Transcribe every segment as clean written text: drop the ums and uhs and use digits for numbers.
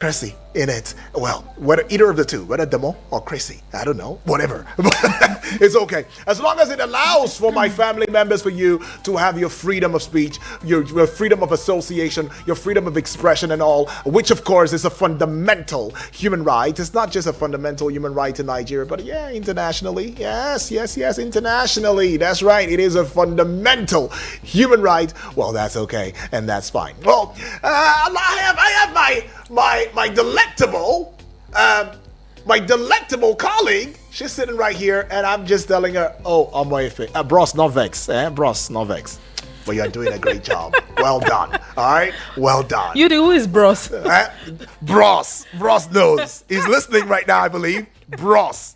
democracy in it. Well, whether either of the two, whether demo or crazy, I don't know, whatever. It's okay. As long as it allows for my family members, for you to have your freedom of speech, your freedom of association, your freedom of expression and all, which of course is a fundamental human right. It's not just a fundamental human right in Nigeria, but yeah, internationally. Yes, internationally. That's right. It is a fundamental human right. Well, that's okay. And that's fine. Well, I have my delectable colleague. She's sitting right here, and I'm just telling her, "Oh, Omoefe, bros, not vex, bros, not vex. But you're doing a great job. Well done. All right, well done." You do, who is bros? Bros knows. He's listening right now, I believe. Bros,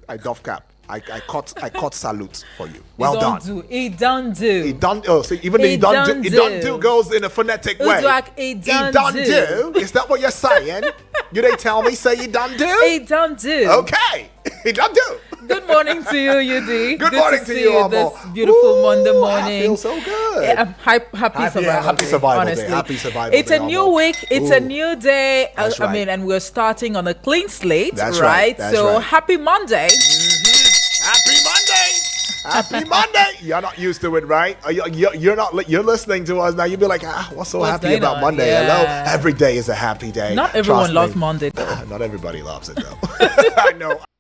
I doff cap. I caught salute for you. Well done. He don't do. He done. Oh, so even he don't do goes in a phonetic way. Like he don't do. Is that what you're saying? You didn't tell me. Say he don't do. He don't do. Okay, he don't do. Good morning to you, Yudi. Good morning to you, this beautiful Monday morning. I feel so good. Yeah, I'm happy survival day. Honestly, Happy survival it's day. a new week. It's a new day. That's right. I mean, and we're starting on a clean slate, That's right? That's so right. happy Monday. Happy Monday! Happy Monday! You're not used to it, right? You're not. You're listening to us now. You'll be like, what's so happy about on? Monday? Yeah. Hello, every day is a happy day. Not everyone Trust loves me. Monday. Not everybody loves it though.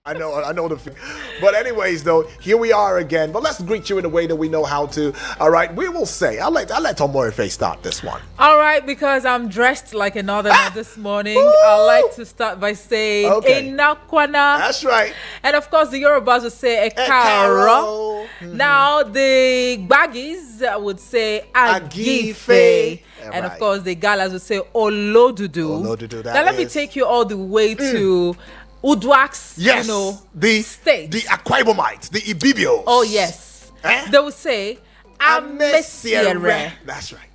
I know the feeling. But anyways, though, here we are again. But let's greet you in a way that we know how to. All right, we will say. I'll let Omoefe start this one. All right, because I'm dressed like a northerner this morning. I like to start by saying Enakwana. That's right. And of course, the Yorubas would say Ekaro. Now, the Baggies would say Agife. And of course, the Galas would say Olodudu. Now, let me take you all the way to Uduak's, yes, the state. The Akwa Ibomites, the Ibibios. Oh, yes. They would say Amesiere. That's right.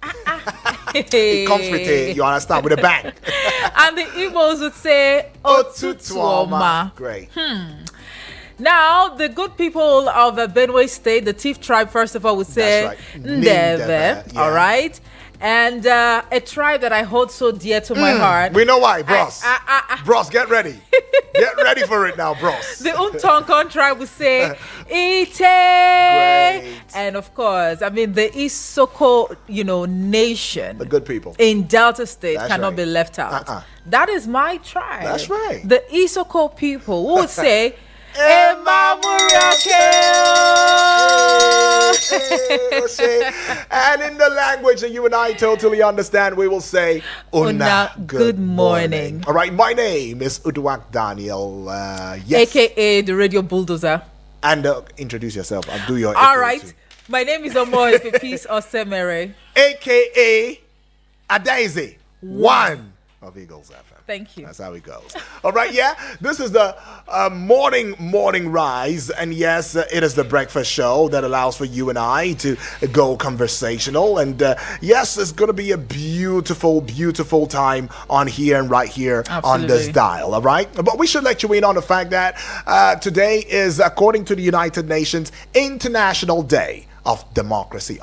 It comes with a, you understand, with a bang. And the Igbos would say Otutuoma. Great. Now, the good people of Benue State, the Tiv tribe, first of all, would say Ndeve. Yeah. All right. And a tribe that I hold so dear to my heart. We know why, bros. Bros, get ready. Get ready for it now, bros. The Untonkon tribe would say Ite. Great. And of course, I mean, the Isoko, nation. The good people. In Delta State That's cannot right. be left out. That is my tribe. That's right. The Isoko people would say and in the language that you and I totally understand, we will say Una, good morning. All right, my name is Uduak Daniel. Yes. AKA the radio bulldozer. And introduce yourself. I'll do your All right. too. My name is Omoefe Peace Osemere. AKA Adaeze, one of Eagles FM. Thank you. That's how it goes. All right, yeah. This is the morning rise, and yes, it is the breakfast show that allows for you and I to go conversational. And yes, it's going to be a beautiful, beautiful time on here and right here on this dial. All right, but we should let you in on the fact that today is, according to the United Nations, International Day of Democracy.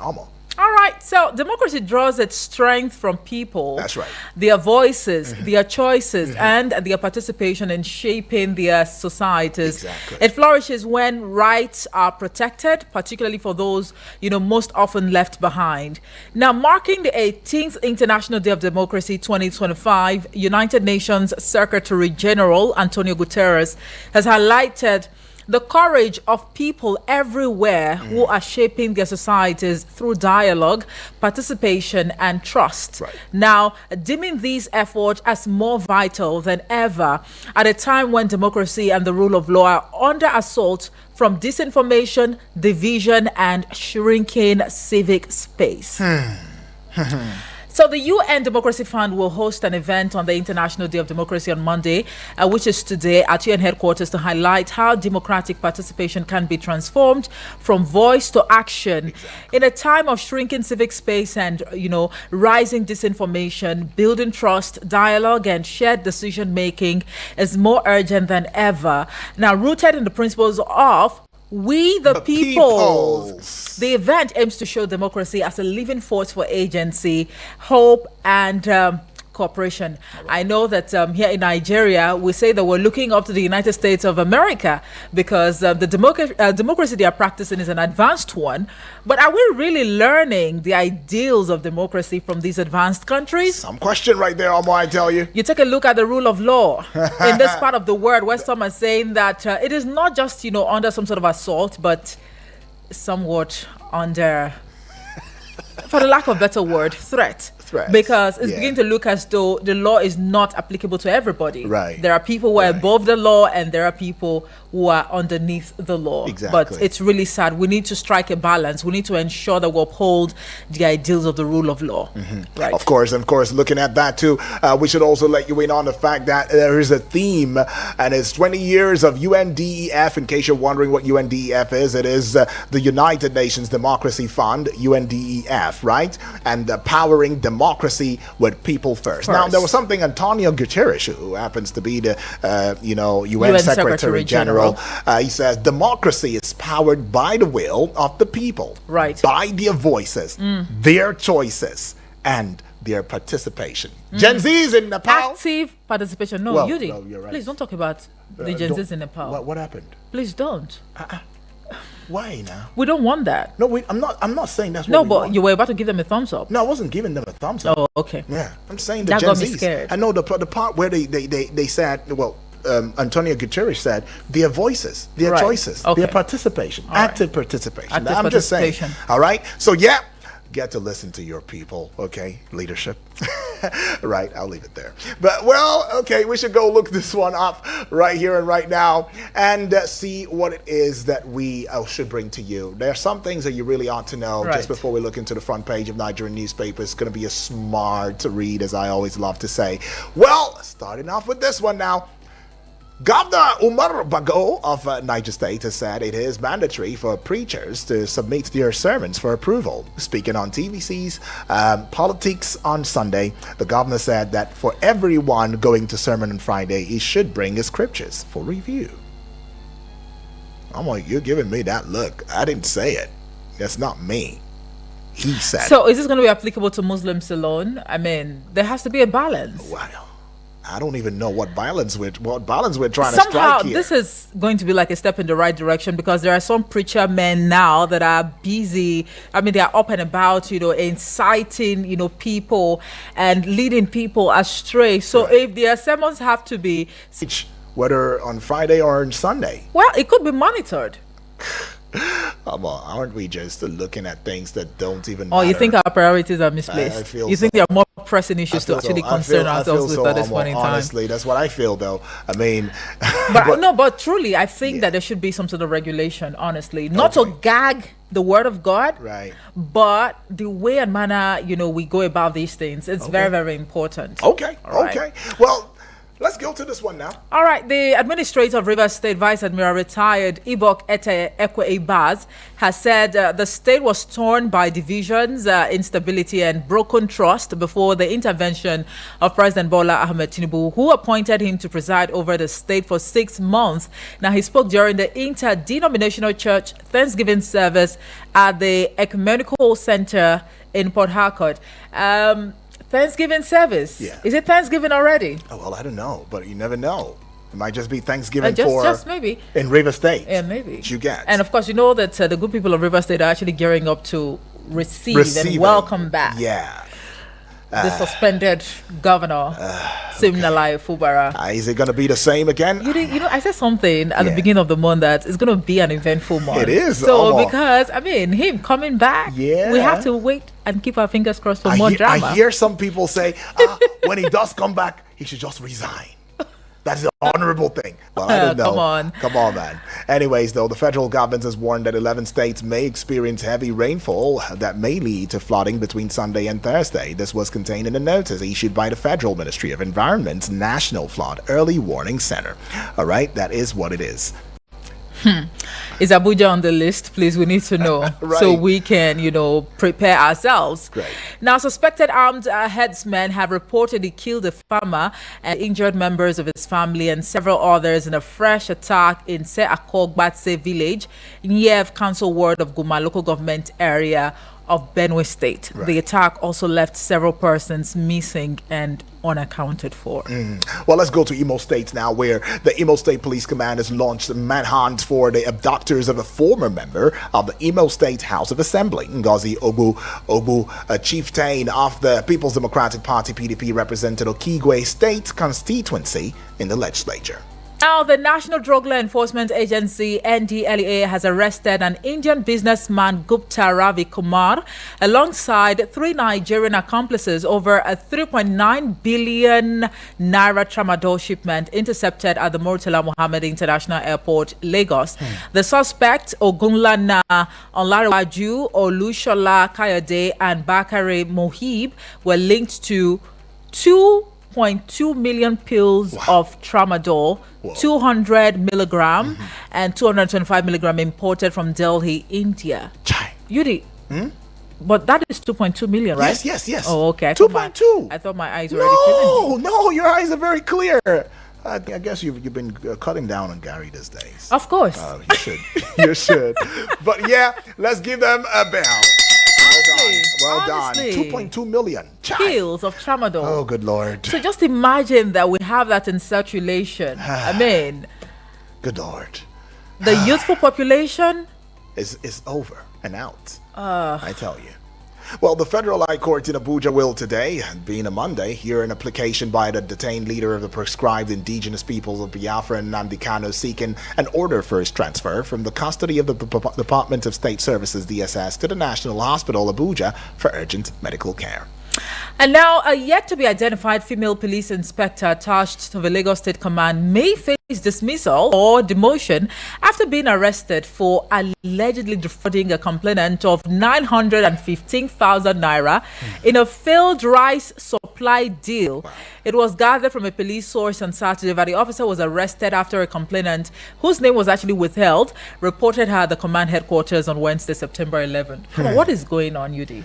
All right, so democracy draws its strength from people. That's right. Their voices, their choices, and their participation in shaping their societies. Exactly. It flourishes when rights are protected, particularly for those, most often left behind. Now, marking the 18th International Day of Democracy 2025, United Nations Secretary General Antonio Guterres has highlighted the courage of people everywhere who are shaping their societies through dialogue, participation, and trust. Right. Now, deeming these efforts as more vital than ever at a time when democracy and the rule of law are under assault from disinformation, division, and shrinking civic space. So the UN Democracy Fund will host an event on the International Day of Democracy on Monday, which is today at UN headquarters, to highlight how democratic participation can be transformed from voice to action. Exactly. In a time of shrinking civic space and, rising disinformation, building trust, dialogue, and shared decision-making is more urgent than ever. Now, rooted in the principles of We the Peoples. The event aims to show democracy as a living force for agency, hope, and cooperation. I know that here in Nigeria, we say that we're looking up to the United States of America because the democracy they are practicing is an advanced one. But are we really learning the ideals of democracy from these advanced countries? Some question right there, Omo, I tell you. You take a look at the rule of law in this part of the world where some are saying that it is not just, under some sort of assault, but somewhat under, for the lack of a better word, threat. Because it's beginning to look as though the law is not applicable to everybody. Right. There are people who are above the law and there are people who are underneath the law. Exactly. But it's really sad. We need to strike a balance. We need to ensure that we uphold the ideals of the rule of law. Mm-hmm. Right. Of course, looking at that too, we should also let you in on the fact that there is a theme, and it's 20 years of UNDEF. In case you're wondering what UNDEF is, it is the United Nations Democracy Fund, UNDEF, right? And powering democracy with people first. Now, there was something Antonio Guterres, who happens to be the UN Secretary General. He says democracy is powered by the will of the people, right? By their voices, their choices, and their participation. Gen Z's in Nepal. Active participation. No, well, you did. No, you're right. Please don't talk about the Gen Z's in Nepal. What happened? Please don't. Why now? We don't want that. No, I'm not saying that's what no, we but want. you were about to give them a thumbs up. No, I wasn't giving them a thumbs up. Oh, okay. Yeah, I'm saying the that Gen got me Z's. scared. I know the part where they said, well, Antonio Guterres said their voices, their choices, their participation, active participation. I'm just saying. All right. So yeah, get to listen to your people. Okay, leadership. Right. I'll leave it there. But okay, we should go look this one up right here and right now and see what it is that we should bring to you. There are some things that you really ought to know just before we look into the front page of Nigerian newspapers. It's going to be a smart read, as I always love to say. Well, starting off with this one now. Governor Umar Bago of Niger State has said it is mandatory for preachers to submit their sermons for approval. Speaking on TVC's Politics on Sunday, the governor said that for everyone going to sermon on Friday, he should bring his scriptures for review. I'm like, you're giving me that look. I didn't say it. That's not me. He said. So is this going to be applicable to Muslims alone? I mean, there has to be a balance. Wow. I don't even know what balance we're trying to Somehow, strike here. This is going to be like a step in the right direction because there are some preacher men now that are busy. I mean, they are up and about, inciting, people and leading people astray. So if their sermons have to be, whether on Friday or on Sunday, well, it could be monitored. Aren't we just looking at things that don't even matter? Oh, you think our priorities are misplaced? You think there are more pressing issues to actually concern ourselves with at this point in time? Honestly, that's what I feel, though. I mean, but truly, I think that there should be some sort of regulation. Honestly, not to gag the word of God, right? But the way and manner we go about these things, it's very, very important. Okay. Well, let's go to this one now. All right. The administrator of Rivers State, Vice Admiral retired Ibok Ete Ekwe Ibaz, has said the state was torn by divisions, instability, and broken trust before the intervention of President Bola Ahmed Tinubu, who appointed him to preside over the state for 6 months. Now, he spoke during the interdenominational church Thanksgiving service at the Ecumenical Center in Port Harcourt. Thanksgiving service. Yeah. Is it Thanksgiving already? Oh, well, I don't know, but you never know. It might just be Thanksgiving just maybe in River State. Yeah, maybe. You get. And of course, you know that the good people of River State are actually gearing up to receive and welcome back. Yeah. The suspended governor, Siminalayi Fubara. Is it going to be the same again? I said something at the beginning of the month that it's going to be an eventful month. It is. So because him coming back, we have to wait and keep our fingers crossed for more drama. I hear some people say when he does come back, he should just resign. That's the honorable thing. Well, I don't know. Come on, man. Anyways, though, the federal government has warned that 11 states may experience heavy rainfall that may lead to flooding between Sunday and Thursday. This was contained in a notice issued by the Federal Ministry of Environment's National Flood Early Warning Center. All right, that is what it is. Is Abuja on the list? Please, we need to know so we can, prepare ourselves. Great. Now, suspected armed headsmen have reportedly killed a farmer and injured members of his family and several others in a fresh attack in Se Akogbatse village in Yev Council Ward of Guma local government area of Benue State. Right. The attack also left several persons missing and unaccounted for. Well, let's go to Imo State now, where the Imo State Police Command has launched a manhunt for the abductors of a former member of the Imo State House of Assembly, Ngozi Obu, a chieftain of the People's Democratic Party (PDP), represented Okigwe State constituency in the legislature. Now, the National Drug Law Enforcement Agency, NDLEA, has arrested an Indian businessman, Gupta Ravi Kumar, alongside 3 Nigerian accomplices over a 3.9 billion naira tramadol shipment intercepted at the Murtala Mohammed International Airport, Lagos. The suspects, Ogunlana Olarewaju, Olushola Kayode, and Bakare Mohib, were linked to 2.2 million pills of tramadol, 200 milligram and 225 milligram imported from Delhi, India. Yudi, but that is 2.2 million, right? Yes. Oh, okay. 2.2. I thought my eyes were already filling. No, your eyes are very clear. I guess you've been cutting down on Gary these days. Of course. You should. You should. But yeah, let's give them a bell. Well done. 2.2 million pills of tramadol. Oh, good Lord. So just imagine that we have that in circulation. I mean, good Lord. The youthful population is over and out. I tell you. Well, the Federal High Court in Abuja will today, being a Monday, hear an application by the detained leader of the proscribed indigenous peoples of Biafra, Nnamdi Kanu, seeking an order for his transfer from the custody of the Department of State Services, DSS, to the National Hospital, Abuja, for urgent medical care. And now, a yet-to-be-identified female police inspector attached to the Lagos State Command may face dismissal or demotion after being arrested for allegedly defrauding a complainant of 915,000 naira in a failed rice supply deal. Wow. It was gathered from a police source on Saturday that the officer was arrested after a complainant, whose name was actually withheld, reported her at the command headquarters on Wednesday, September 11. Come on, what is going on, Yudi?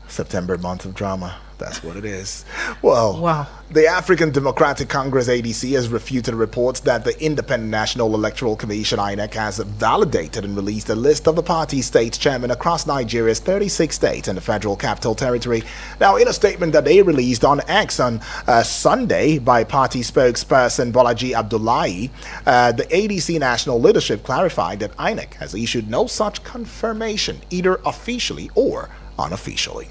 September, month of drama. That's what it is. Well, wow. The African Democratic Congress, ADC, has refuted reports that the Independent National Electoral Commission, INEC, has validated and released a list of the party's state chairmen across Nigeria's 36 states and the Federal Capital Territory. Now, in a statement that they released on X on Sunday by party spokesperson Bolaji Abdullahi, the ADC national leadership clarified that INEC has issued no such confirmation, either officially or unofficially.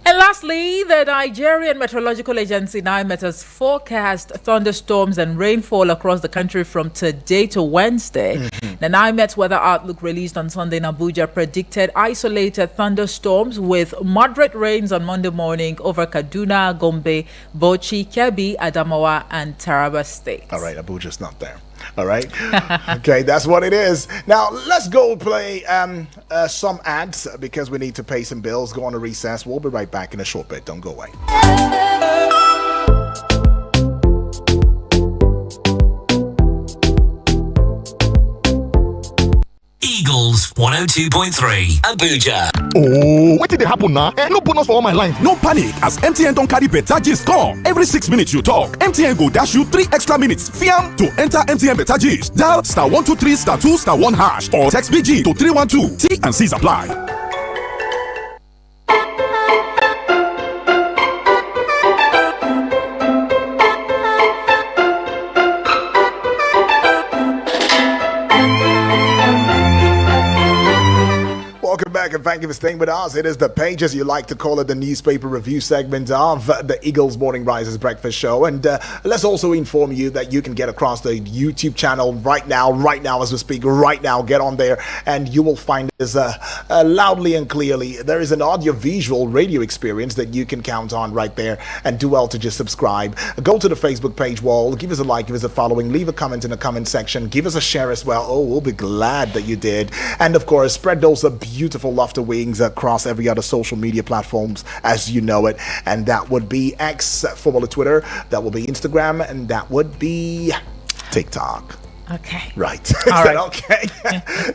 And lastly, the Nigerian Meteorological Agency NIMET has forecast thunderstorms and rainfall across the country from today to Wednesday. The NIMET weather outlook released on Sunday in Abuja predicted isolated thunderstorms with moderate rains on Monday morning over Kaduna, Gombe, Bauchi, Kebbi, Adamawa, and Taraba states. All right, Abuja's not there. All right. Okay, that's what it is. Now, let's go play some ads because we need to pay some bills. Go on a recess. We'll be right back in a short bit. Don't go away. Eagles 102.3 Abuja. Oh, what did happen now? No bonus for all my line. No panic, as MTN don't carry better gist come. Every 6 minutes you talk, MTN go dash you 3 extra minutes. Fiam to enter MTN better gist. Dial *123 *2 *1 hash or text BG to 312. T and C's apply. Welcome back and thank you for staying with us. It is the page, as you like to call it, the newspaper review segment of the Eagles Morning Risers Breakfast Show. And let's also inform you that you can get across the YouTube channel right now as we speak, right now. Get on there and you will find us loudly and clearly. There is an audio-visual radio experience that you can count on right there, and do well to just subscribe. Go to the Facebook page wall, give us a like, give us a following, leave a comment in the comment section, give us a share as well. Oh, we'll be glad that you did. And of course, spread those beautiful laughter wings across every other social media platforms as you know it, and that would be X, formerly Twitter, that will be Instagram, and that would be TikTok. Okay. Right. All right. Okay.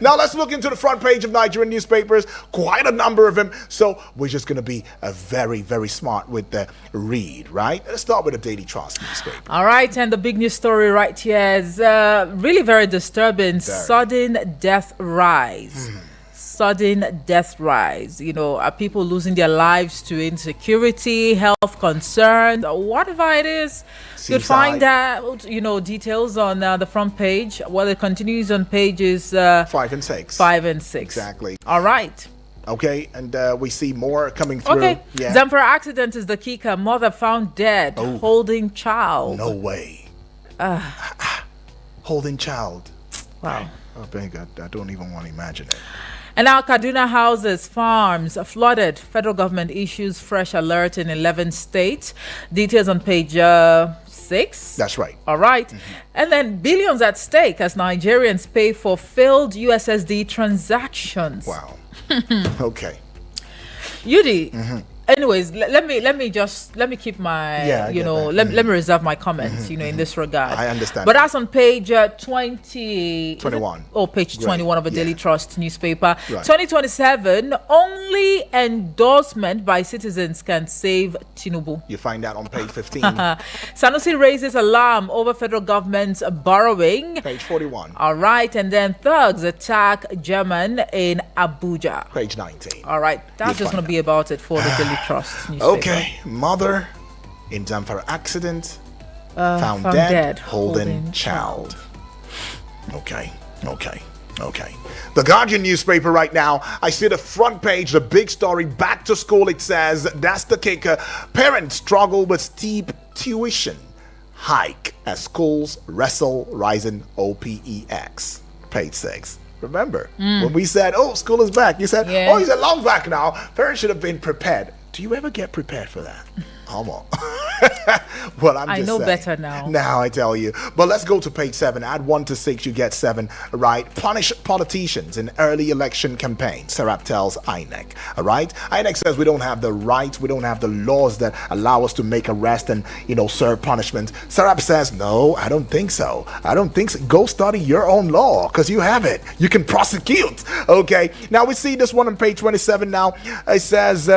Now let's look into the front page of Nigerian newspapers. Quite a number of them. So we're just going to be very, very smart with the read, right? Let's start with the Daily Trust newspaper. All right. And the big news story right here is really very disturbing. Sudden death rise. sudden death rise? Are people losing their lives to insecurity, health concerns, whatever it is? You'd find out, details on the front page. Well, it continues on pages 5 and 6. 5 and 6. Exactly. All right. Okay, and we see more coming through. Okay. Yeah. Zamfara accident is the kicker. Mother found dead, holding child. No way. Holding child. Wow. Oh, thank God. I don't even want to imagine it. And now Kaduna houses, farms flooded. Federal government issues fresh alert in 11 states. Details on page 6. That's right. All right. And then billions at stake as Nigerians pay for failed USSD transactions. Wow. Okay. Yudi, anyways, let me keep my, Yeah, I get that. let me reserve my comments, in this regard. I understand. But that's on page 20... 21. Oh, page 21 of the Daily Trust newspaper. Right. 2027, only endorsement by citizens can save Tinubu. You find that on page 15. Sanusi raises alarm over federal government's borrowing. Page 41. All right, and then thugs attack German in Abuja. Page 19. All right, that's You'll just going find to be about it for the Daily Trust newspaper. Okay. Mother in Zamfara accident. Found dead, holding child. Okay. The Guardian newspaper right now, I see the front page, the big story, back to school. It says, that's the kicker. Parents struggle with steep tuition hike as schools wrestle rising OPEX. Page 6. Remember, when we said, school is back, you said, Yeah. he's a long back now. Parents should have been prepared. Do you ever get prepared for that? Come on. Well, I know saying. better now. Now I tell you. But let's go to page 7. Add 1 to 6, you get 7. Right. Punish politicians in early election campaign. Serap tells INEC. All right. INEC says we don't have the rights, we don't have the laws that allow us to make arrest and serve punishment. Serap says, no, I don't think so. Go study your own law because you have it. You can prosecute. Okay. Now we see this one on page 27. Now it says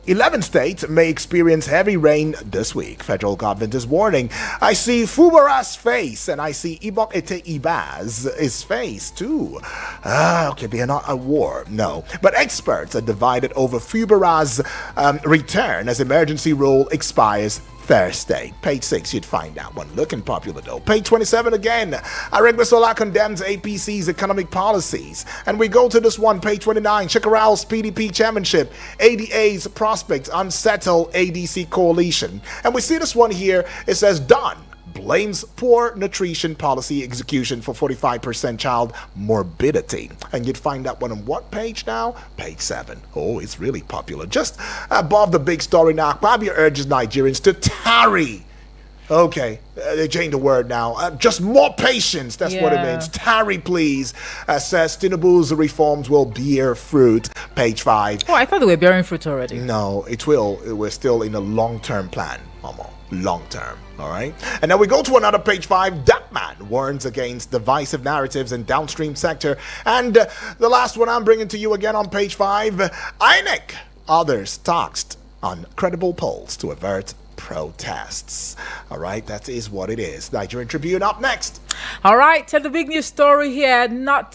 11 states may experience heavy rain this week. Federal government is warning. I see Fubara's face and I see Ibok Ete Ibaz's face too. Okay, they are not at war. No. But experts are divided over Fubara's return as emergency rule expires Thursday. Page 6, you'd find that one. Looking popular though. Page 27 again. Aregbesola condemns APC's economic policies. And we go to this one, page 29. Shekaral's PDP chairmanship. ADA's prospects unsettle ADC coalition. And we see this one here. It says, done. Blames poor nutrition policy execution for 45% child morbidity. And you'd find that one on what page now? Page 7. Oh, it's really popular. Just above the big story now, Akpabio urges Nigerians to tarry. Okay, they changed the word now. Just more patience, that's what it means. Tarry, please. Says Tinubu's reforms will bear fruit. Page 5. Oh, I thought they were bearing fruit already. No, it will. We're still in a long-term plan, Mama. Long-term. All right. And now we go to another page 5. Dapman warns against divisive narratives in downstream sector. And the last one I'm bringing to you again on page 5. INEC. Others taxed on credible polls to avert protests. All right. That is what it is. Nigerian Tribune up next. All right, so the big news story here, not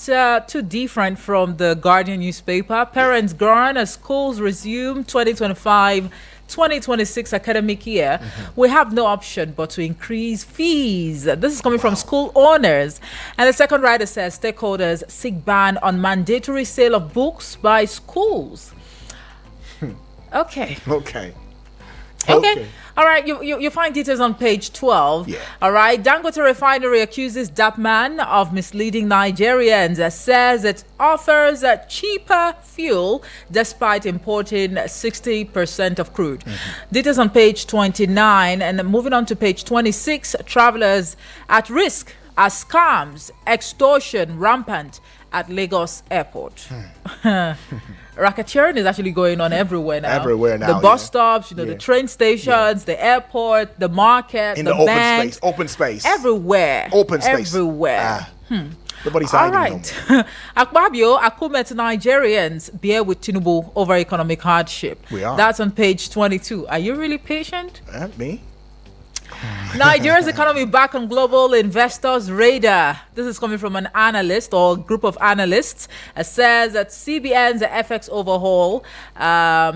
too different from the Guardian newspaper. Parents groan as schools resume 2025-2026 academic year. We have no option but to increase fees. This is coming from school owners. And the second writer says stakeholders seek ban on mandatory sale of books by schools. Okay. Okay. All right. You find details on page 12. Yeah. All right. Dangote Refinery accuses Dapman of misleading Nigerians. Says it offers a cheaper fuel despite importing 60% of crude. Details on page 29. And moving on to page 26. Travelers at risk as scams, extortion rampant at Lagos Airport. Racketeering is actually going on everywhere now. The bus stops, the train stations, the airport, the market, in the the bank, open space. everywhere. Open space. Everywhere. Nobody's All hiding. right. Akpabio, Akumet Nigerians bear with Tinubu over economic hardship. We are. That's on page 22. Are you really patient? Me? Nigeria's economy back on global investors' radar. This is coming from an analyst or group of analysts. It says that CBN's FX overhaul,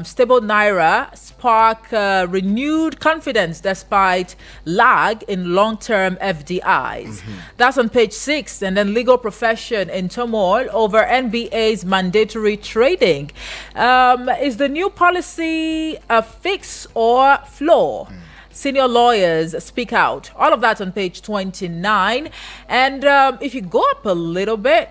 stable naira, spark renewed confidence despite lag in long-term FDIs. That's on page 6. And then legal profession in turmoil over NBA's mandatory trading. Is the new policy a fix or flaw? Senior lawyers speak out. All of that on page 29. And if you go up a little bit,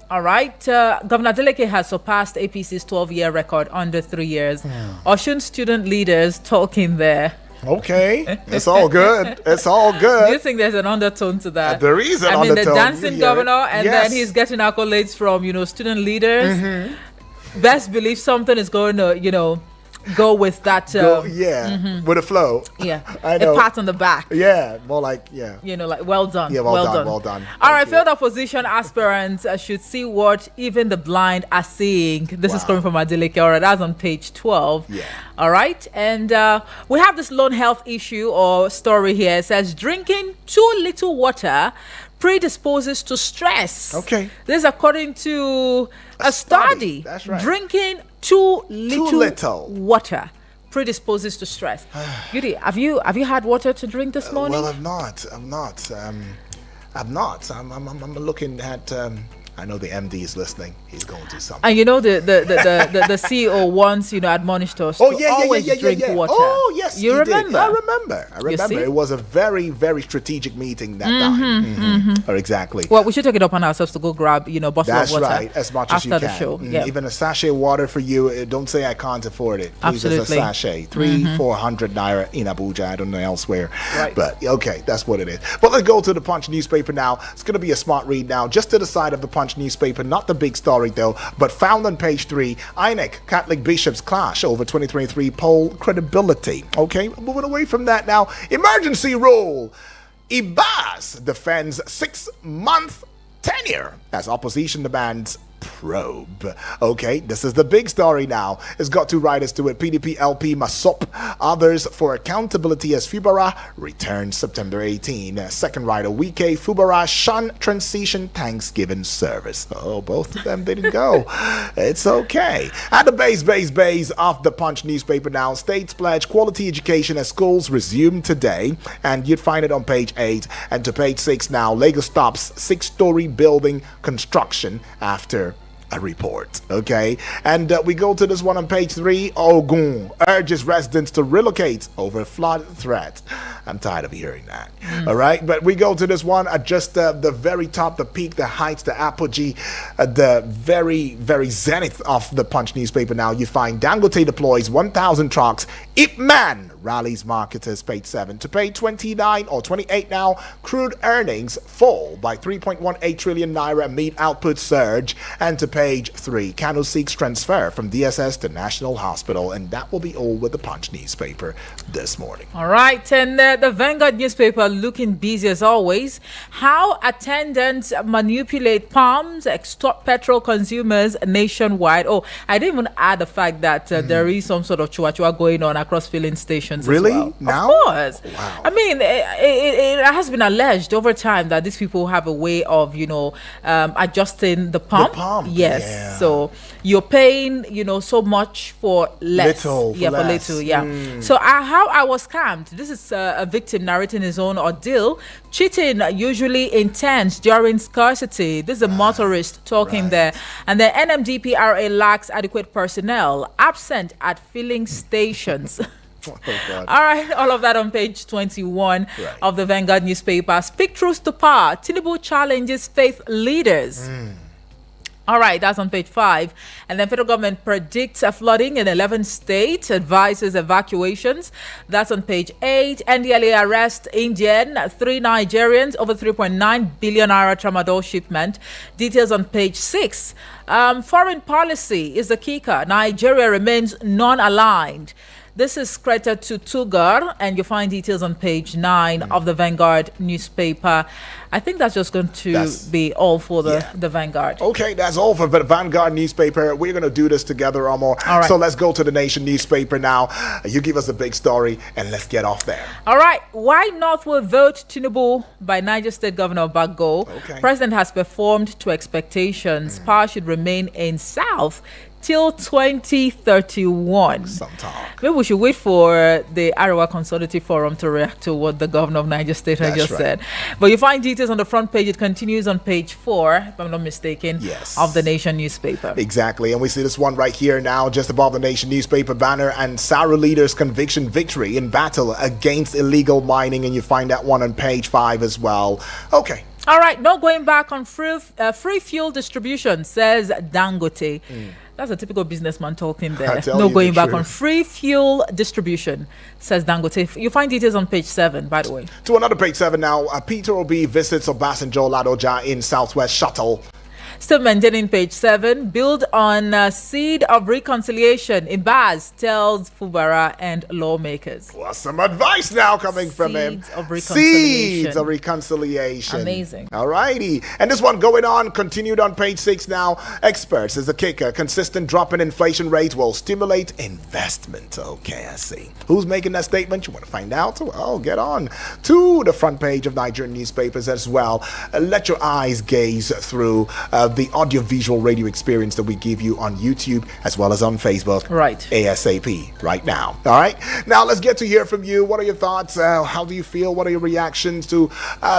all right, Governor Adeleke has surpassed APC's 12-year record under 3 years. Osun student leaders talking there. Okay, it's all good. It's all Do good. you think there's an undertone to that? There is an I mean, undertone. the dancing You hear governor, it? and Yes. then he's getting accolades from, student leaders. Best believe something is going to, go with that. With a flow. Yeah, I know. a pat on the back. Yeah, more like, yeah. Like well done. Yeah, well done, well done. All right, Thank you. failed opposition aspirants should see what even the blind are seeing. This is Wow. coming from Adeleke. All right, that's on page 12. Yeah. All right, and we have this lone health issue or story here. It says drinking too little water predisposes to stress. Okay. This is according to a study. That's right. Drinking too little little. water predisposes to stress. Yuri, have you had water to drink this morning? Well, I'm not. I'm looking at. I know the MD is listening. He's going to something. And the CEO once admonished us to always drink water. Oh yes, you he did. remember? I remember. see? It was a very, very strategic meeting that time. Or exactly. Well, we should take it upon ourselves to go grab a bottle That's of water right, as much as after you the can. show. Yeah. Even a sachet of water for you. Don't say I can't afford it. Please, Absolutely. it's a sachet. 300-400 naira in Abuja. I don't know elsewhere. Right. But okay, that's what it is. But let's go to the Punch newspaper now. It's going to be a smart read now. Just to the side of the Punch newspaper, not the big story though, but found on page 3, INEC Catholic bishops clash over 2023 poll credibility. Okay, moving away from that now. Emergency rule. Ibas defends 6-month tenure as opposition demands probe. Okay, this is the big story now. It's got 2 writers to it. PDP LP Masop, others for accountability as Fubara returns September 18. Second writer Wike Fubara shun transition Thanksgiving service. Oh, both of them didn't go. It's okay. At the base of the Punch newspaper now, states pledge quality education as schools resume today, and you'd find it on page 8. And to page 6 now, Lagos stops 6-story building construction after a report. Okay, and we go to this one on page 3. Ogun urges residents to relocate over flood threat. I'm tired of hearing that. All right, but we go to this one at just the very top, the peak, the heights, the apogee, the very, very zenith of the Punch newspaper. Now you find Dangote deploys 1,000 trucks. Ipman rallies marketers. Page 7 to page 29 or 28 now. Crude earnings fall by 3.18 trillion naira amid output surge. And to page 3, Kano seeks transfer from DSS to National Hospital, and that will be all with the Punch newspaper this morning. All right, and the Vanguard newspaper looking busy as always. How attendants manipulate palms, extort petrol consumers nationwide. Oh, I didn't even add the fact that there is some sort of chua-chua going on across filling stations. Really? As well. Now? Of course. Wow. I mean, it has been alleged over time that these people have a way of, adjusting the pump. The pump, yes. yeah. So you're paying, so much for less. Little for less. For little, yeah. So how I was scammed. This is a victim narrating his own ordeal. Cheating usually intense during scarcity. This is a motorist talking there. And the NMDPRA lacks adequate personnel, absent at filling stations. Oh, God. All right, all of that on page 21 of the Vanguard newspaper. Speak truth to power. Tinubu challenges faith leaders. All right, that's on page 5. And then federal government predicts a flooding in 11 states, advises evacuations. That's on page 8. NDLA arrest Indian, 3 Nigerians, over 3.9 billion naira tramadol shipment. Details on page 6. Foreign policy is the kicker. Nigeria remains non-aligned. This is credited to Tugar, and you'll find details on page 9 of the Vanguard newspaper. I think that's just going to be all for the Vanguard. Okay, that's all for the Vanguard newspaper. We're going to do this together, Amor. All right. So let's go to the Nation newspaper now. You give us a big story, and let's get off there. All right. Why North will vote Tinubu by Niger State Governor Baggo. Okay. President has performed to expectations. Power should remain in South till 2031. Sometime. Maybe we should wait for the Arawa Consultative Forum to react to what the governor of Niger State has just said. But you find details on the front page. It continues on page 4, if I'm not mistaken, of the Nation newspaper. Exactly. And we see this one right here now, just above the Nation newspaper banner, and Saru leaders conviction victory in battle against illegal mining. And you find that one on page 5 as well. Okay. All right. No going back on free fuel distribution, says Dangote. That's a typical businessman talking there. No going back on free fuel distribution, says Dangote. You find details on page 7, by the way. To another page 7 now. Peter Obi visits Obasanjo Ladoja in Southwest Shuttle. Still maintaining page 7. Build on seed of reconciliation. Ibaz tells Fubara and lawmakers. Well, some advice now coming from him. Seeds of reconciliation. Amazing. All righty. And this one going on, continued on page 6 now. Experts is the kicker. Consistent drop in inflation rate will stimulate investment. Okay, I see. Who's making that statement? You want to find out? Well, get on to the front page of Nigerian newspapers as well. Let your eyes gaze through the audio-visual radio experience that we give you on YouTube as well as on Facebook. Right. ASAP right now. All right. Now let's get to hear from you. What are your thoughts? How do you feel? What are your reactions to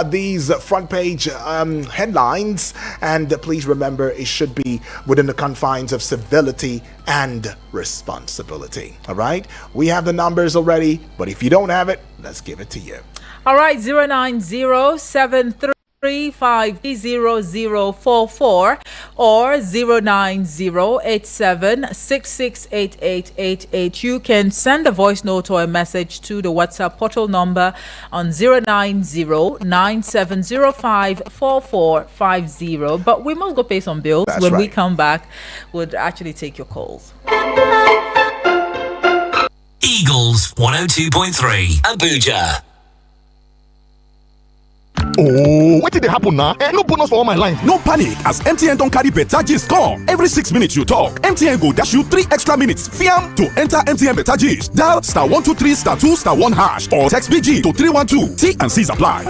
these front page headlines? And please remember, it should be within the confines of civility and responsibility. All right. We have the numbers already, but if you don't have it, let's give it to you. All right. 09073 350044 or 09087668888. You can send a voice note or a message to the WhatsApp portal number on 09097054450. But we must go pay some bills. When we come back, we'll actually take your calls. Eagles 102.3 Abuja. Oh, what did they happen now? No bonus for all my line. No panic, as MTN don't carry better gist come. Every 6 minutes you talk, MTN go dash you 3 extra minutes. Fiam to enter MTN better gist. Dial *123*2*1# or text BG to 312. T and C's apply.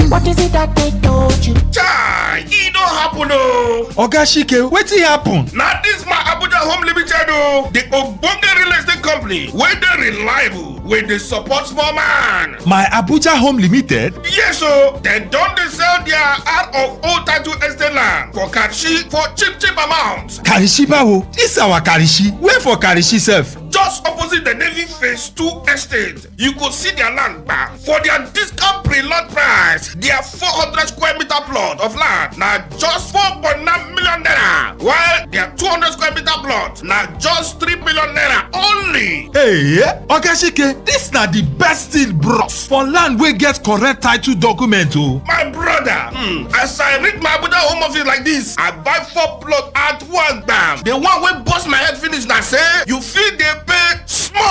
What is it that they told you? Chai, it don't happen, oh. Oga Shike, wetin happen? Now this my Abuja Home Limited, oh. The Ogbonge real estate company, where they reliable, where they support small man. My Abuja Home Limited? Yes, oh. Then don't they sell their R of O title estate land for Karishi for cheap amounts. Karishi bawo? This our Karishi. Where for Karishi self? Just opposite the Navy Phase 2 estate. You could see their land back for their discount pre-lot price. Their 400 square meter plot of land now just 4.9 million naira, while their 200 square meter plot now just 3 million naira only. Hey, Oga Shike, this na the best deal bros for land wey get correct title document oh. My brother, as I read my Abuja home office like this, I buy 4 plots at one bam. The one wey bust my head finish now say you feel they pay small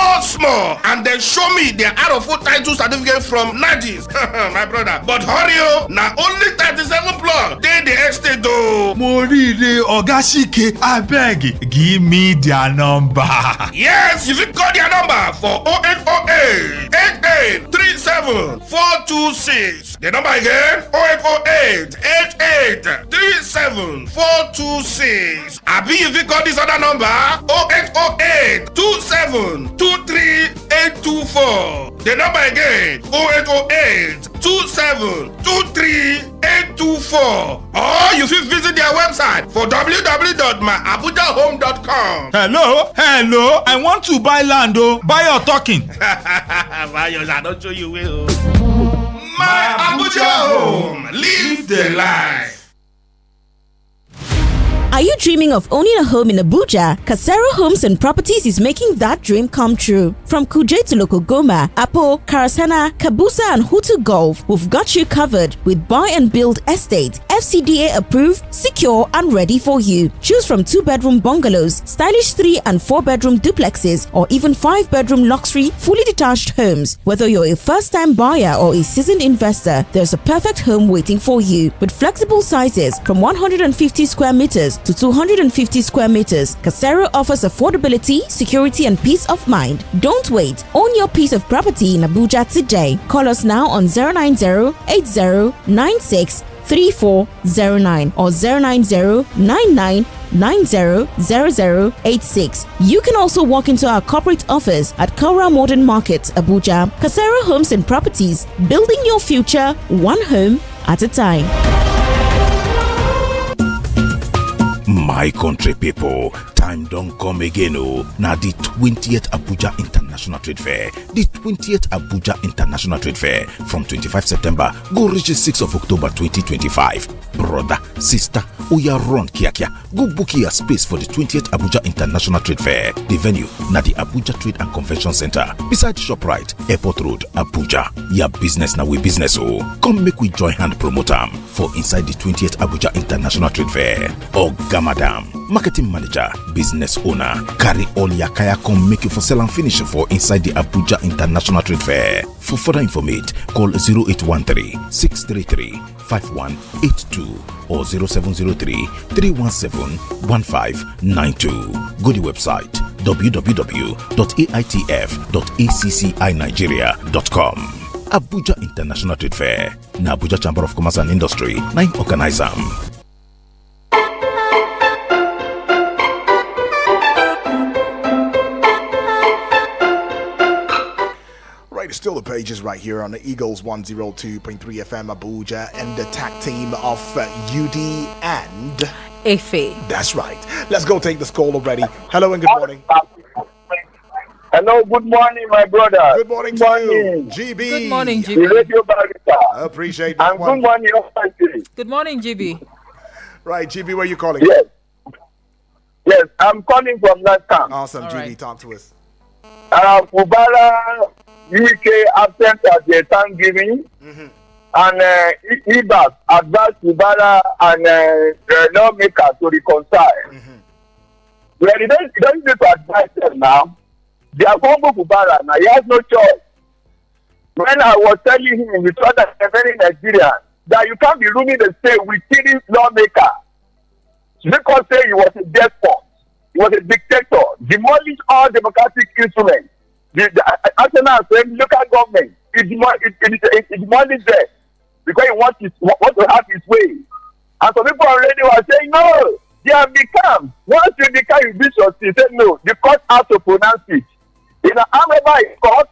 and then show me their RFO title certificate from Najis. My brother, but hurry oh, now only 37 plots they the estate though. Morire Oga Shike, abeg give me their number. Yes, you fit call their number for 0808 8837 426. The number again 0808 8837 426. Abi you fit call this other number 0808 27 23824. The number again 0808 27 23824. Or you fit visit their website for www.myabujahome.com. Hello, I want to buy land oh. Buy or talking? Buy yours, I don't show you will. My Abuja Home, live the life. Are you dreaming of owning a home in Abuja? Casero Homes and Properties is making that dream come true. From Kuje to Lokogoma, Apo, Karasana, Kabusa and Hutu Golf, we've got you covered with buy and build estate, FCDA approved, secure, and ready for you. Choose from 2-bedroom bungalows, stylish 3 and 4-bedroom duplexes, or even 5-bedroom luxury, fully detached homes. Whether you're a first-time buyer or a seasoned investor, there's a perfect home waiting for you. With flexible sizes from 150 square meters to 250 square meters, Casero offers affordability, security, and peace of mind. Don't wait. Own your piece of property in Abuja today. Call us now on 090-8096-3409 or 090-9990-0086. You can also walk into our corporate office at Kaura Modern Market, Abuja. Casero Homes and Properties, building your future one home at a time. My country people, time don't come again. Now the 20th Abuja International Trade Fair. The 20th Abuja International Trade Fair from 25 September go reach the 6th of October 2025. Brother, sister, oya run kia. Go book your space for the 20th Abuja International Trade Fair. The venue na the Abuja Trade and Convention Center beside ShopRite, Airport Road, Abuja. Your business now we business Come make we join hand promote am for inside the 20th Abuja International Trade Fair. Oga Madam, marketing manager, business owner, carry all your kaya come make you for sell and finish for inside the Abuja International Trade Fair. For further information, call 0813-633-5182 or 0703-317-1592. Go to the website www.aitf.accinigeria.com. Abuja International Trade Fair. Na Abuja Chamber of Commerce and Industry, 9 organize am. Still the pages right here on the Eagles 102.3 FM Abuja and the tag team of UD and Efe. That's right. Let's go take this call already. Hello and good morning. Hello, good morning, my brother. Good morning to you, GB. Good morning, GB. The radio barrister. Appreciate that and one. Good morning, Almighty. Good morning, GB. Right, GB, where are you calling? Yes, I'm calling from Lansing. Awesome, All GB, right. talk to us. Fubara UK absent at the Thanksgiving, and IBAS advised Fubara and the lawmaker to reconcile. Well, he doesn't need to advise them now. They are going to Fubara now. He has no choice. When I was telling him, we thought that very Nigerian, that you can't be ruling the state with killing lawmaker. Because say he was a despot, he was a dictator, demolished all democratic instruments. The Arsenal and local government is demolished there because he wants to have his way. And some people already were saying, no, they have become. Once you become you beat your seat, say no, the court has to pronounce it. In an arm robber is court,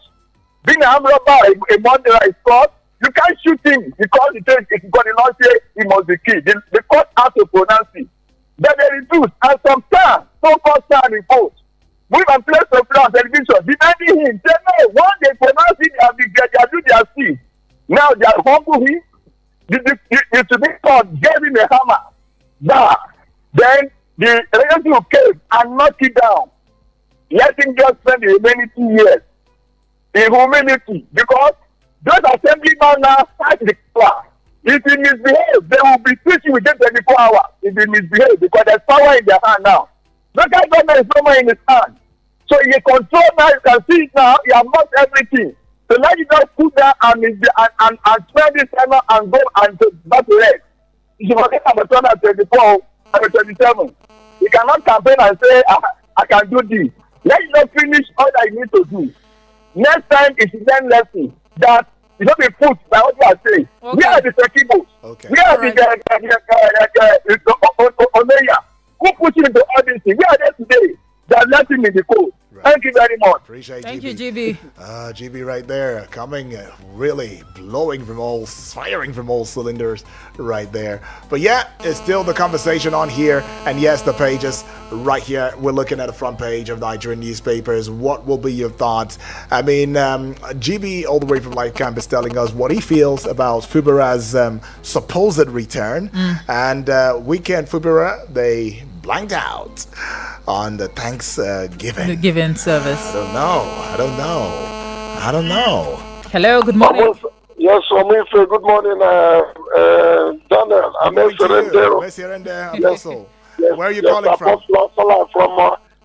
being an arm robber, a murderer is court, you can't shoot him because he says it's going to not say he must be killed. The court has to pronounce it. Then they reduce, and sometimes, so-called stand report. We can place the on television, demanding him, say no, once they pronounce it, they do their seat. Now they are humble him. The Supreme Court gave him a hammer. Nah. Then the relative came and knocked it down. Let him just spend the remaining 2 years in humility, because those assemblymen now fight the class. If he misbehaves, they will be teaching within 24 hours. If he misbehaves, because there's power in their hand now. Local government is no more in his hand. So he control now, you can see it now, he has lost everything. So let you just put that and spend this time and go and back to rest. You should forget I'm a turn at 24, I'm a 27. You cannot campaign and say, I can do this. Let you just finish all that you need to do. Next time it should learn lesson that you don't be put by what you are saying. Okay. We are the Sekibos. Okay. We are the Omeya. Who put you into all these things? We are there today. They are letting me in the code. Right. Thank you very much. Appreciate Thank GB. you, GB. GB right there, coming really blowing from all, firing from all cylinders right there. But yeah, it's still the conversation on here. And yes, the pages right here. We're looking at the front page of Nigerian newspapers. What will be your thoughts? I mean, GB all the way from Life Camp is telling us what he feels about Fubara's supposed return. And Weekend Fubara, they blanked out on the Thanksgiving. The giving service. I don't know. Hello, good morning. Yes, good morning, Emmanuel. I'm Good morning to you. Serendero. Where's Serendero, Apostle? Yes, Where are you yes, calling from? Apostle Salah from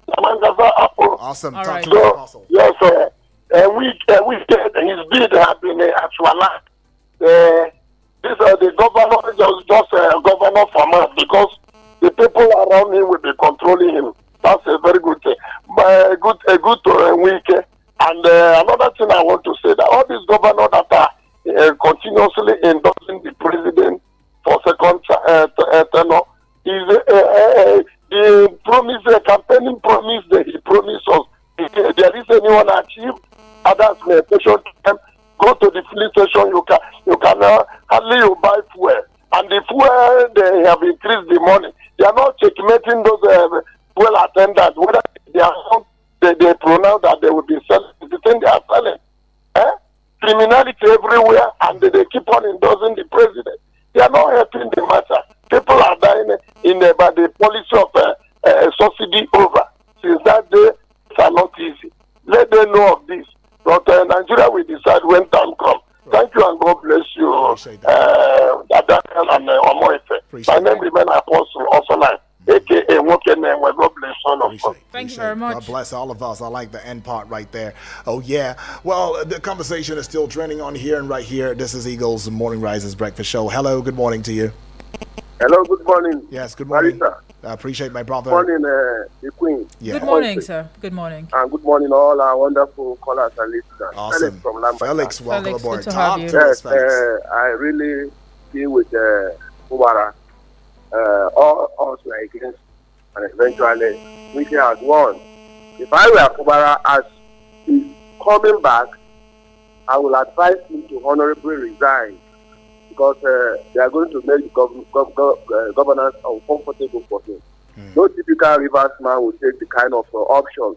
Samangasa Apple. Awesome. All Talk right. to me, So, Apostle. yes, his bid has been actualized. The governor is just a governor for man because the people around him will be controlling him. That's a very good thing. A good week. And another thing I want to say that all these governors that are continuously endorsing the president for second tenure is the promise, the campaigning promise that he promised us. If there is anyone achieved, others may question them. Go to the filling station, you can hardly you buy fuel. And the fuel, they have increased the money. They are not checkmating those fuel attendants, whether they pronounce that they will be selling the thing they are selling. Criminality everywhere, and they keep on endorsing the president. They are not helping the matter. People are dying by the policy of subsidy over. Since that day, it's not easy. Let them know of this. But Nigeria will decide when time comes. Thank you and God bless you. Appreciate that. Daniel and Omoife. My name remains Apostle Osoline, a.k.a. Wokeneme. God bless all of us. Thank you very much. God bless all of us. I like the end part right there. Oh, yeah. Well, the conversation is still trending on here and right here. This is Eagles Morning Rises Breakfast Show. Hello, good morning to you. Hello, good morning. Yes, good morning. Marisa. I appreciate my brother. Good morning, the Queen. Yeah. Good morning, sir. Good morning. And good morning, all our wonderful callers and listeners. Awesome. Felix from Lambert. Felix, welcome Felix, aboard. good to Talk have you. to us, Yes, Felix. I really deal with Kubara. All us were against, and eventually we has won. If I were Kubara as he's coming back, I will advise him to honorably resign because they are going to make the governance uncomfortable for him. No typical Rivers man will take the kind of options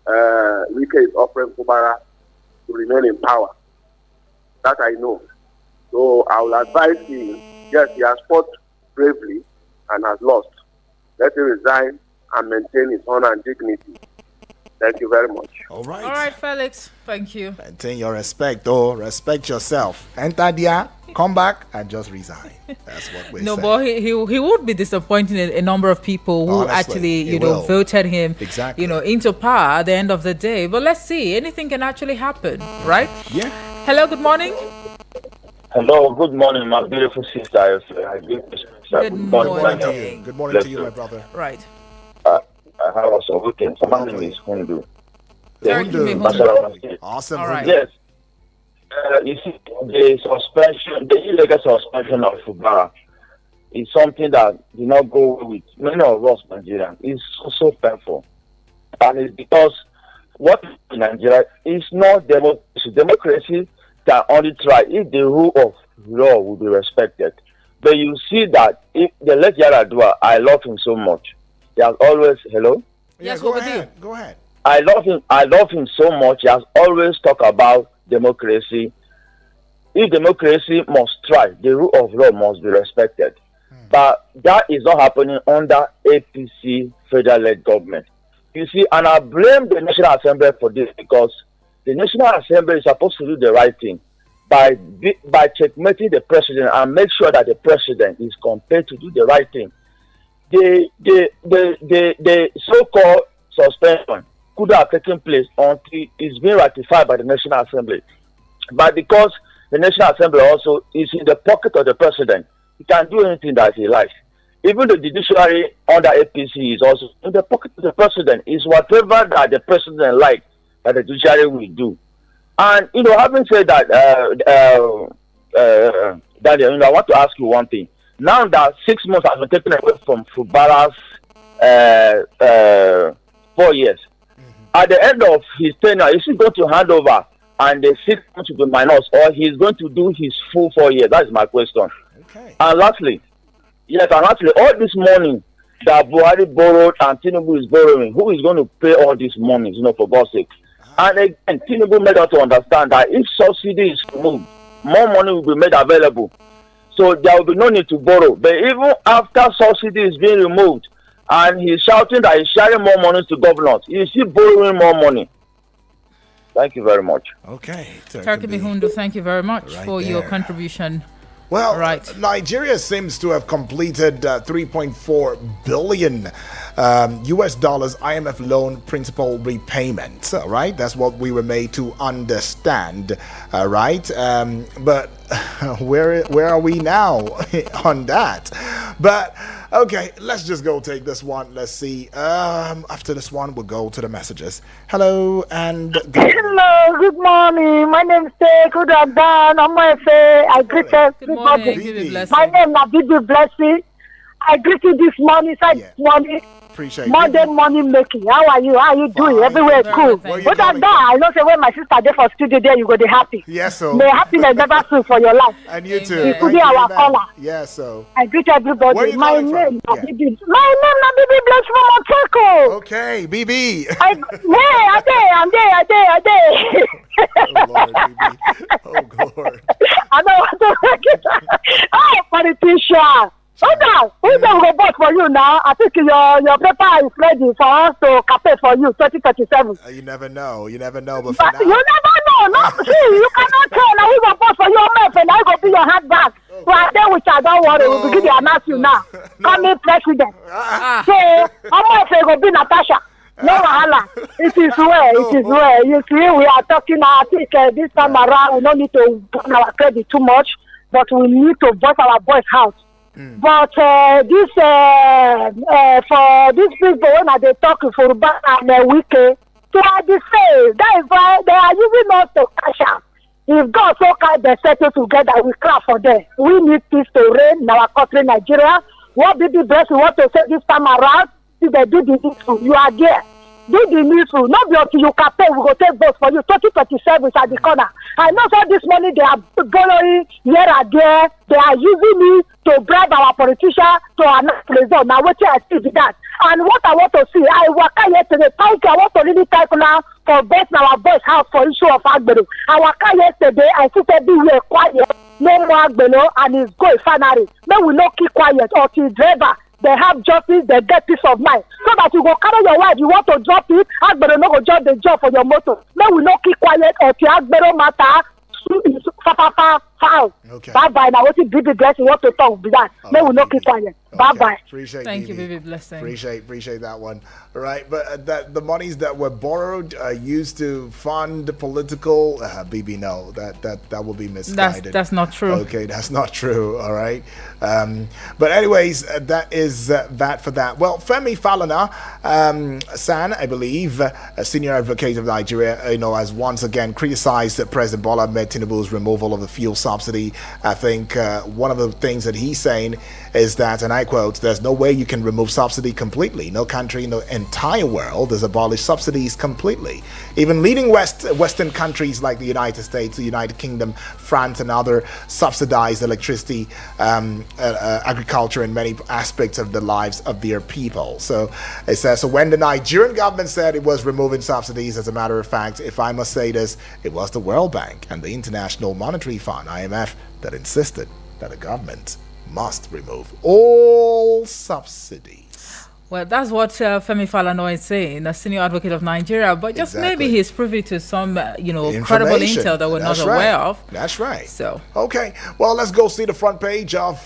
Wike is offering Kubara to remain in power. That I know. So I will advise him, yes, he has fought bravely and has lost. Let him resign and maintain his honor and dignity. Thank you very much. All right. All right, Felix. Thank you. Maintain your respect, though. Respect yourself. Enter there, come back, and just resign. That's what we No, say. but he would be disappointing a number of people who Honestly, actually, he will. voted him, Exactly. into power at the end of the day. But let's see. Anything can actually happen, right? Yeah. Hello, good morning. Hello, good morning, my beautiful sister. Good morning. Good morning to you, my brother. Right. How was your weekend? So my name is Hundu. Very good, Hundu. Hundu. Awesome. All right. Hundu. Yes. You see, the illegal suspension of Fubara is something that did not go with many of us Nigerians. It's so painful. And it's because what in Nigeria is not democracy. Democracy can only try if the rule of law will be respected. But you see that if the late Yaradua, I love him so much. He has always, hello? Yes, go what with ahead. Go ahead. I love him so much. He has always talked about democracy. If democracy must try, the rule of law must be respected. But that is not happening under APC federal-led government. You see, and I blame the National Assembly for this because the National Assembly is supposed to do the right thing by checkmating the president and make sure that the president is compelled to do the right thing. The so-called suspension could have taken place until it's been ratified by the National Assembly. But because the National Assembly also is in the pocket of the president, he can do anything that he likes. Even the judiciary under APC is also in the pocket of the president. Is whatever that the president likes that the judiciary will do. And, having said that, Daniel, I want to ask you one thing. Now that 6 months has been taken away from Fubara's 4 years, at the end of his tenure, is he going to hand over and the 6 months will be minus, or he's going to do his full 4 years? That is my question. Okay. And lastly, all this money that Buhari borrowed and Tinubu is borrowing, who is going to pay all this money, for God's sake? And again, Tinubu made us to understand that if subsidy is removed, more money will be made available. So there will be no need to borrow. But even after subsidy is being removed, and he's shouting that he's sharing more money to governors, he's still borrowing more money. Thank you very much. Okay. Turkey Hundu, thank you very much right for your there. contribution Well, Right. Nigeria seems to have completed 3.4 billion US dollars IMF loan principal repayment. Right, that's what we were made to understand. Right, but where are we now on that? But okay, let's just go take this one. Let's see. After this one, we'll go to the messages. Hello and hello. Good morning. My name is Good Adan. I greet everybody. My name is Bibi Blessing. I greet you this morning. This morning. Appreciate Modern money making. How are you? How are you doing? Everywhere cool. But that, I know say when my sister there for studio there, you go be happy. Yes, so. May happiness never cease for your life. And you too. It's today our caller. Yes, so. I greet everybody. Where you My calling name from? is Bibi. My name is Bibi Bless from Montego. Okay, BB. I'm there. Oh Lord, BB. Oh Lord. I don't want to make it. Oh, politician. Who's going to vote for you now? I think your paper is ready for us to campaign for you 2037. You never know. You never know. But you never know. No, see, you cannot tell now who's going to vote for your man and I go be your hand back. So I tell which I don't worry. We'll begin to announce you now. Coming president. So I'm going to be Natasha. No wahala. It is well. It is well. You see, we are talking now. I think this time around we don't need to burn our credit too much, but we need to voice our voice out. But this for these people when they talk for Yoruba and Wiki, they are the same. That is why they are using us to cash out. If God so kind they settle together, we clap for them. We need peace to reign in our country, Nigeria. What did the best we want to say this time around? See they do the needful. You are there. Do the needful. Not be until you campaign, we go take votes for you. 2027 is at the corner. I know all this money they are borrowing here and there. They are using it to bribe our politicians to announce result. Now what I see with that. And what I want to see, I work yesterday. Thank you. I want to really thank now for both our voice house for issue of Agbero. I work yesterday. I see everywhere quiet. No more Agbero and it's going finally. Then we not keep quiet until driver. They have justice, they get peace of mind. So that you go carry your wife, you want to drop it, Agbero no go drop the job for your motor. Then we not keep quiet until Agbero matter. Okay. Bye bye. Now what is Bibi Blessing? Want to talk with that? Then we not keep quiet. Bye bye. Thank you, Bibi Blessing. Appreciate that one. All right, but the monies that were borrowed used to fund political. BB, no, that will be misguided. That's not true. Okay, that's not true. All right. But anyways, that is that for that. Well, Femi Falana, San, I believe, a senior advocate of Nigeria, has once again criticized President Bola Ahmed Tinubu's removal of the fuel subsidy. I think one of the things that he's saying is that, and I quote, "There's no way you can remove subsidy completely. No country in the entire world has abolished subsidies completely. Even leading Western countries like the United States, the United Kingdom, France, and other subsidized electricity, agriculture, and many aspects of the lives of their people." So it says, so when the Nigerian government said it was removing subsidies, as a matter of fact, if I must say this, it was the World Bank and the International Monetary Fund, IMF, that insisted that the government must remove all subsidies. Well, that's what Femi Falana is saying, a senior advocate of Nigeria. But just maybe he's privy to some, credible intel that we're not aware of. That's right. So okay, well, let's go see the front page of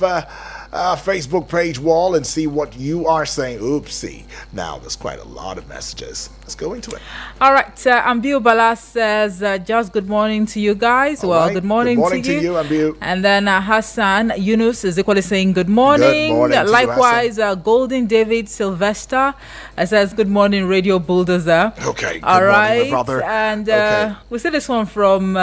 Facebook page wall and see what you are saying. Oopsie. Now, there's quite a lot of messages. Let's go into it. All right. Ambiu Bala says, just good morning to you guys. All well, right. Good morning to you, Ambiu. And then Hassan Yunus is equally saying good morning. Good morning to Likewise, Golden David Sylvester says, good morning, Radio Bulldozer. Okay. All right. Morning, my brother. And we see this one from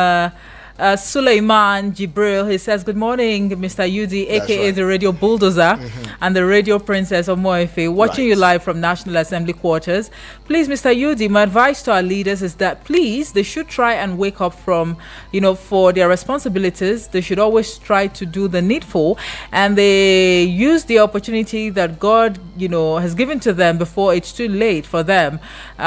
Suleiman Jibril. He says, good morning, Mr. Yudi, aka the Radio Bulldozer and the Radio Princess of Moefe, watching you live from National Assembly quarters. Please, Mr. Yudi, my advice to our leaders is that please, they should try and wake up from, for their responsibilities. They should always try to do the needful, and they use the opportunity that God, has given to them before it's too late for them.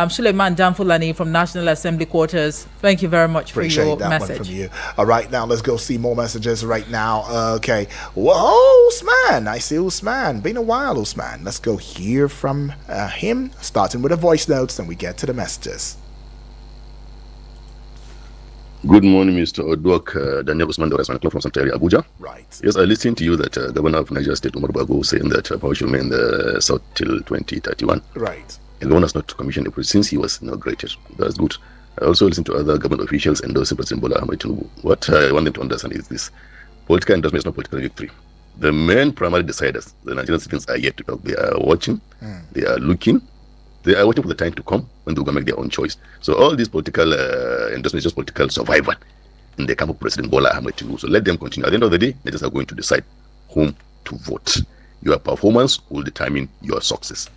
Suleiman Damfulani from National Assembly quarters. Thank you very much for your message. One from you. All right, now let's go see more messages right now. Okay. Whoa, Usman. I see Usman. Been a while, Usman. Let's go hear from him, starting with the voice notes, then we get to the messages. Good morning, Mr. Odwok. Daniel Usman Doras from Central area, Abuja. Right. Yes, I listened to you that Governor of Niger State, Umar Bago, saying that power should remain in the South till 2031. Right. The governor has not commissioned a since he was inaugurated. That's good. I also listened to other government officials endorsing President Bola Ahmed Tinubu. What I want them to understand is this: political endorsement is not political victory. The main primary deciders, the Nigerian citizens, are yet to talk. They are watching. They are looking. They are waiting for the time to come when they're going to make their own choice. So all these political endorsements is just political survival in the camp of President Bola Ahmed Tinubu. So let them continue. At the end of the day, they just are going to decide whom to vote. Your performance will determine your success.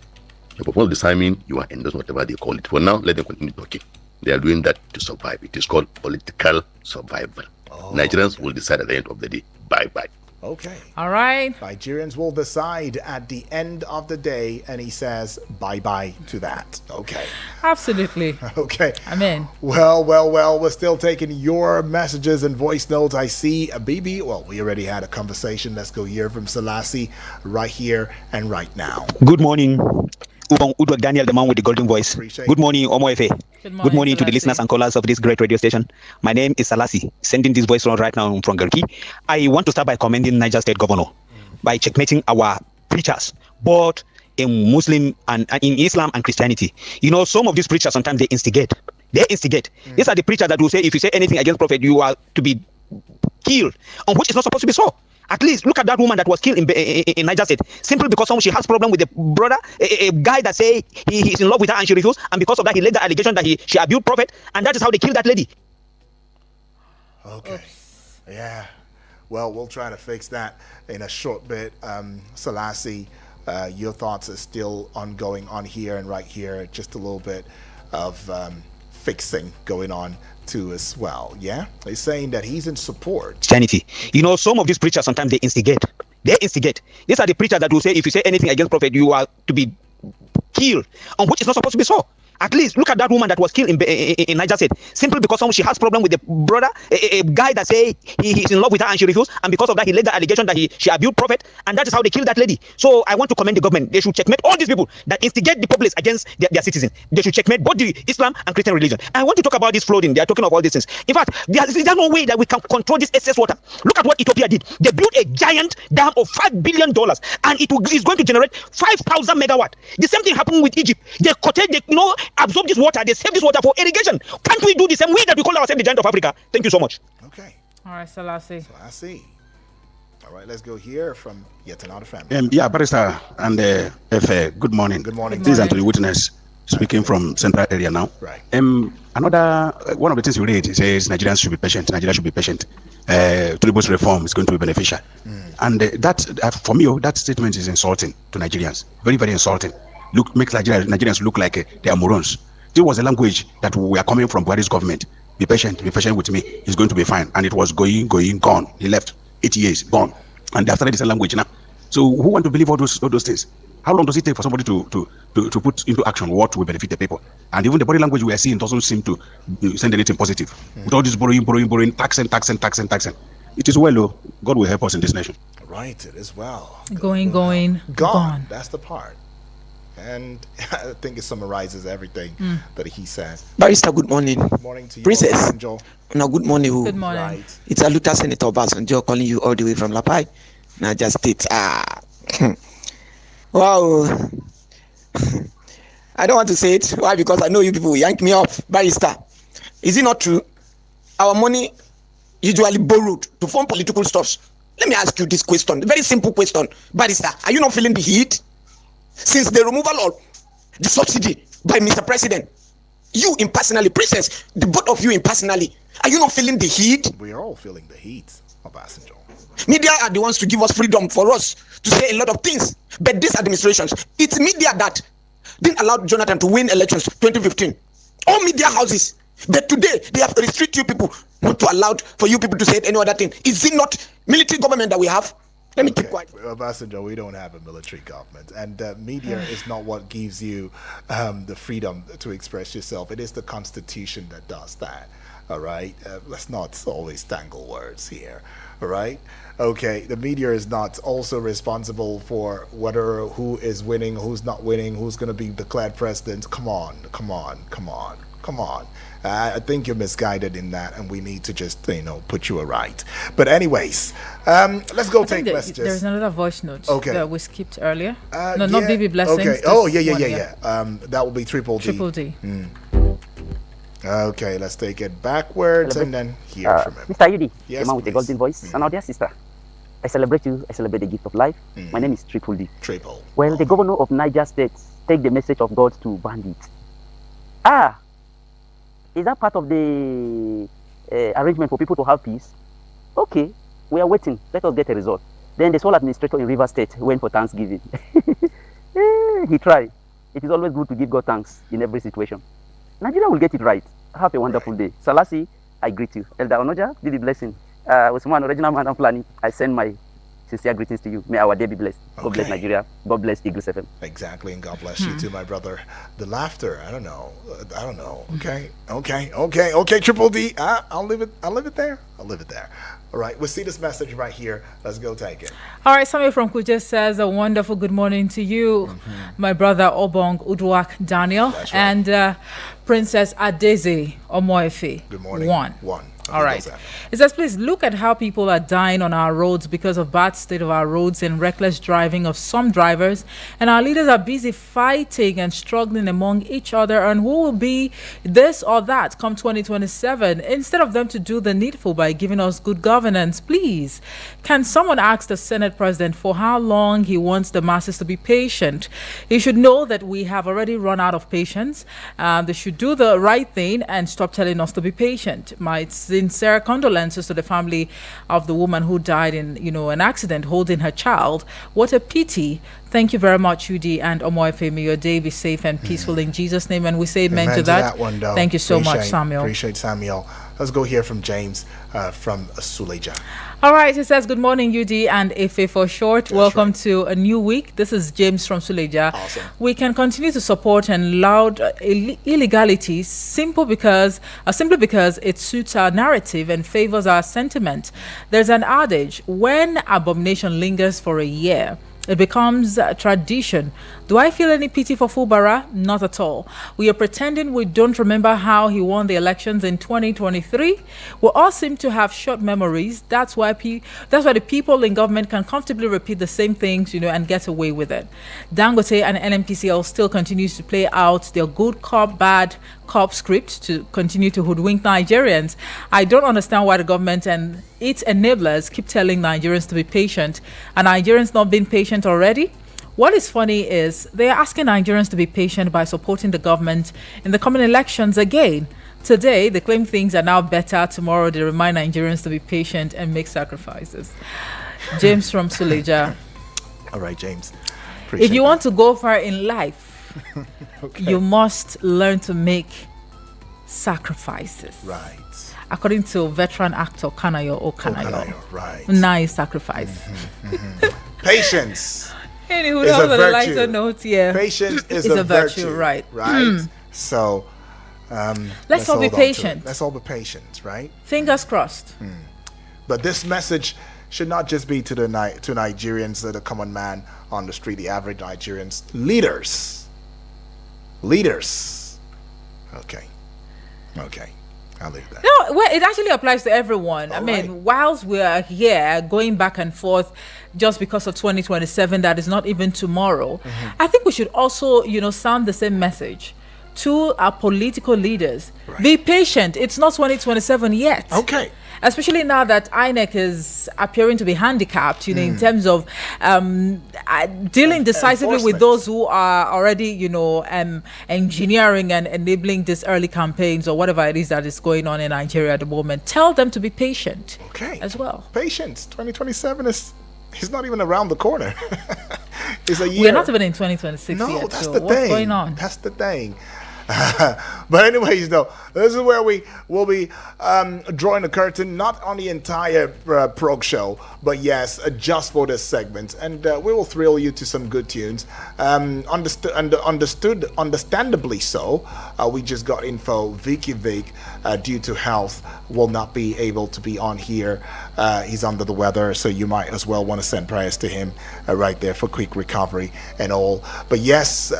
Your performance will determine your endorsement, whatever they call it. For now, let them continue talking. They are doing that to survive. It is called political survival. Nigerians will decide at the end of the day. Bye-bye. Okay. All right. Nigerians will decide at the end of the day, and he says bye-bye to that. Okay. Absolutely. Okay. Amen. Well, we're still taking your messages and voice notes. I see Bibi. Well, we already had a conversation. Let's go hear from Selassie right here and right now. Good morning. Udwak Daniel, the man with the golden voice. Good morning, Omoefe. Good morning to the listeners and callers of this great radio station. My name is Selassie, sending this voice right now from Garki. I want to start by commending Niger State Governor by checkmating our preachers, both in Muslim and in Islam and Christianity. You know, some of these preachers sometimes they instigate. These are the preachers that will say if you say anything against Prophet, you are to be killed, on which is not supposed to be so. At least look at that woman that was killed in Niger State simply because she has problem with the brother, a guy that say he's in love with her and she refused, and because of that he laid the allegation that she abused Prophet, and that is how they killed that lady. Okay. Yeah. Well, we'll try to fix that in a short bit. Selassie, your thoughts are still ongoing on here and right here. Just a little bit of fixing going on too as well. Yeah, he's saying that he's in support. Christianity. You know, some of these preachers sometimes they instigate. These are the preachers that will say if you say anything against Prophet, you are to be killed, on which is not supposed to be so. At least look at that woman that was killed in Niger State simply because she has problem with the brother, a guy that say he's in love with her and she refused, and because of that he laid the allegation that she abused Prophet, and that is how they killed that lady. So I want to commend the government. They should checkmate all these people that instigate the populace against their citizens. They should checkmate both the Islam and Christian religion. I want to talk about this flooding. They are talking of all these things. In fact, there's no way that we can control this excess water. Look at what Ethiopia did. They built a giant dam of $5 billion, and is going to generate 5,000 megawatt. The same thing happened with Egypt. They absorb this water, they save this water for irrigation. Can't we do the same way that we call ourselves the giant of Africa? Thank you so much. Okay. All right, Selassie. All right, let's go hear from yet another family. Barrister and FA, good morning. Good morning. This is Anthony Witness speaking from Central area now. Right. Another one of the things you read, it says Nigerians should be patient. Nigeria should be patient. Tinubu's reform is going to be beneficial. And that for me, that statement is insulting to Nigerians. Very, very insulting. Makes Nigerians look like they are morons. This was a language that we are coming from Buhari's government. Be patient with me. It's going to be fine. And it was going, gone. He left 8 years, gone. And they have started the same language now. So who want to believe all those things? How long does it take for somebody to put into action what will benefit the people? And even the body language we are seeing doesn't seem to send anything positive. With all this borrowing, taxing. It is well, though. God will help us in this nation. Right, it is well. Going, gone. That's the part. And I think it summarizes everything that he said. Barrister, good morning. Good morning to you, Princess. Joel. No, good morning. Good morning. Right. It's Aluta Senator Obasanjo calling you all the way from Lapai, Niger State. Wow. I don't want to say it. Why? Because I know you people yank me off. Barrister, is it not true? Our money usually borrowed to fund political stuffs. Let me ask you this question. A very simple question. Barrister, are you not feeling the heat? Since the removal of the subsidy by Mr. President, you impersonally, Princess, the both of you impersonally, are you not feeling the heat? We are all feeling the heat, Obasanjo. Media are the ones to give us freedom for us to say a lot of things. But these administrations, it's media that didn't allow Jonathan to win elections 2015. All media houses. But today, they have to restrict you people, not to allow for you people to say any other thing. Is it not military government that we have? Let me keep quiet. Obasanjo, we don't have a military government, and media is not what gives you the freedom to express yourself. It is the Constitution that does that. All right, let's not always tangle words here. All right, okay. The media is not also responsible for who is winning, who's not winning, who's going to be declared president. Come on. Come on. I think you're misguided in that, and we need to just, put you right. But anyways, let's go take messages. There's another voice note that we skipped earlier. Not BB Blessings. Okay. Oh, yeah. That will be Triple D. Triple D. Okay, let's take it backwards and then hear from him. Mr. Yudi, yes, the man with the golden voice, and our dear sister. I celebrate you. I celebrate the gift of life. My name is Triple D. Triple. Well, the governor of Niger State take the message of God to bandits. Is that part of the arrangement for people to have peace? Okay, we are waiting. Let us get a result. Then the sole administrator in River State went for Thanksgiving. He tried. It is always good to give God thanks in every situation. Nigeria will get it right. Have a wonderful day. Salasi, I greet you. Elder Onoja, be the blessing. Usman, original man of planning, I send my sincere greetings to you. May our day be blessed. God bless Nigeria. God bless Eagles FM. Exactly, and God bless you too, my brother. The laughter, I don't know. Okay. Triple D. I'll leave it there. All right, we'll see this message right here. Let's go take it. All right, Samuel from Kuje says a wonderful good morning to you, my brother Obong Uduak Daniel, right. And Princess Adeze Omoefe. Good morning. One. All right. It says, please look at how people are dying on our roads because of bad state of our roads and reckless driving of some drivers. And our leaders are busy fighting and struggling among each other on who will be this or that come 2027. Instead of them to do the needful by giving us good governance, please, can someone ask the Senate President for how long he wants the masses to be patient? He should know that we have already run out of patience. They should do the right thing and stop telling us to be patient. My sincere condolences to the family of the woman who died in, an accident holding her child. What a pity. Thank you very much, UD and Omoefe. May your day be safe and peaceful in Jesus' name. And we say amen to that. Thank you so much, Samuel. Appreciate Samuel. Let's go hear from James from Suleja. All right, it says, good morning, UD and Efe for short. Welcome to a new week. This is James from Suleja. Awesome. We can continue to support and loud illegalities simply because it suits our narrative and favors our sentiment. There's an adage, when abomination lingers for a year, it becomes a tradition. Do I feel any pity for Fubara? Not at all. We are pretending we don't remember how he won the elections in 2023. We all seem to have short memories. That's why the people in government can comfortably repeat the same things, and get away with it. Dangote and NNPCL still continues to play out their good cop, bad cop script to continue to hoodwink Nigerians. I don't understand why the government and its enablers keep telling Nigerians to be patient. Are Nigerians not being patient already? What is funny is they are asking Nigerians to be patient by supporting the government in the coming elections again. Today, they claim things are now better. Tomorrow, they remind Nigerians to be patient and make sacrifices. James from Suleja. All right, James. If you want to go far in life, you must learn to make sacrifices. Right. According to veteran actor Kanayo Okanayo. Right. Nice sacrifice. Patience. Anywho, that was a lighter note, yeah. Patience is a virtue, right? So, let's all be patient. Let's all be patient, right? Fingers crossed. But this message should not just be to Nigerians, the common man on the street, the average Nigerians. Leaders. Okay. I'll leave that. No, well, it actually applies to everyone. Whilst we are here going back and forth just because of 2027, that is not even tomorrow, I think we should also, sound the same message to our political leaders. Right. Be patient. It's not 2027 yet. Okay. Especially now that INEC is appearing to be handicapped, in terms of dealing decisively with those who are already, engineering and enabling these early campaigns or whatever it is that is going on in Nigeria at the moment. Tell them to be patient. Okay. As well. Patience. 2027 is not even around the corner. It's a year. We're not even in 2026 yet. No, that's so the thing. What's going on? That's the thing. But anyways, though, this is where we will be drawing the curtain, not on the entire prog show, but yes, just for this segment, and we will thrill you to some good tunes. Understandably so. We just got info. Vicky Vic, due to health, will not be able to be on here. He's under the weather, so you might as well want to send prayers to him right there for quick recovery and all. But yes,